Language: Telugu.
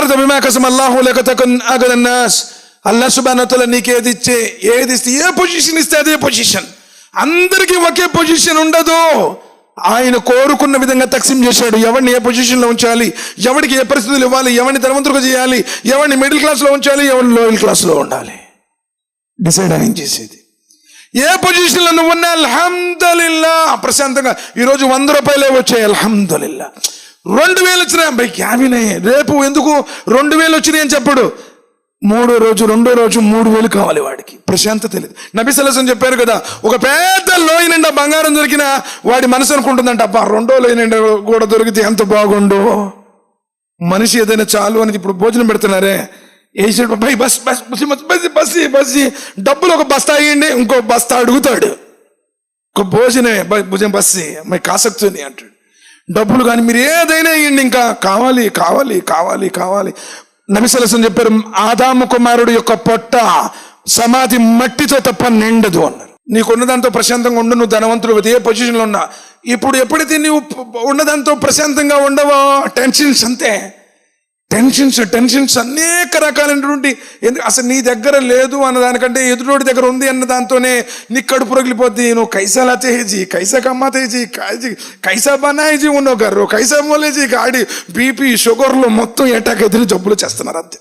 అర్థ బిమా కసమ అల్లాహు లక తకున్ అగదన్ నాస్. అల్లాహ్ సుబ్హానహు వ తఆలా నీకు ఏది ఇస్తే ఏ పొజిషన్ ఇస్తే అదే పొజిషన్. అందరికీ ఒకే పొజిషన్ ఉండదు. ఆయన కోరుకున్న విధంగా తక్సిం చేశాడు. ఎవరిని ఏ పొజిషన్లో ఉంచాలి, ఎవరికి ఏ పరిస్థితులు ఇవ్వాలి, ఎవరిని ధనవంతులుగా చేయాలి, ఎవరిని మిడిల్ క్లాస్లో ఉంచాలి, ఎవరిని లోయల్ క్లాస్లో ఉండాలి, డిసైడ్ ఆయన చేసేది. ఏ పొజిషన్లో నువ్వు ఉన్నా అల్హమ్దులిల్లా ప్రశాంతంగా. ఈరోజు 100 రూపాయలే వచ్చాయి, అల్హమ్దులిల్లా. 2000 వచ్చినాయి, అబ్బాయి క్యాబినే. రేపు ఎందుకు 2000 వచ్చినాయి అని చెప్పడు. రెండో రోజు 3000 కావాలి వాడికి. ప్రశాంతత లేదు. నబీ సల్లల్లాహు అలైహి వసల్లం చెప్పారు కదా, ఒక పెద్ద లోయ నిండా బంగారం దొరికినా వాడి మనసు అనుకుంటుందంట, అబ్బా 2వ లోయ నిండా కూడా దొరికితే ఎంత బాగుండు. మనిషి ఏదైనా చాలు అని ఇప్పుడు భోజనం పెడుతున్నారే, వేసాడు అబ్బాయి బస్ బస్ బస్ బస్ డబ్బులు ఒక బస్తా అయ్యండి, ఇంకో బస్తా అడుగుతాడు. ఒక భోజనం బస్సి అమ్మాయి కాసక్తుంది అంటాడు. డబ్బులు కానీ మీరు ఏదైనా ఇవ్వండి, ఇంకా కావాలి కావాలి కావాలి కావాలి. నబీ సల్లల్లాహు అలైహి వసల్లం చెప్పారు, ఆదాము కుమారుడు యొక్క పొట్ట సమాధి మట్టితో తప్ప నిండదు అన్నారు. నీకున్నదాంతో ప్రశాంతంగా ఉండు. నువ్వు ధనవంతులు ఏ పొజిషన్లో ఉన్నా. ఇప్పుడు ఎప్పుడైతే నువ్వు ఉన్నదాంతో ప్రశాంతంగా ఉండవో టెన్షన్స్, అంతే టెన్షన్స్ అనేక రకాలైనటువంటి. అసలు నీ దగ్గర లేదు అన్నదానికంటే ఎదుటోడి దగ్గర ఉంది అన్న దాంతోనే నీ కడుపు రగిలిపోద్ది. నువ్వు కైసా లాతే జీ, కైసా కమ్మాతే జీ, కైసా బనాయి జీ, ఉన్నో గర్రో కైసా మోలే జీ, గాడి బీపీ షుగర్లు మొత్తం అటాక్ ఎదురు జబ్బులు చేస్తున్నారు అంతే.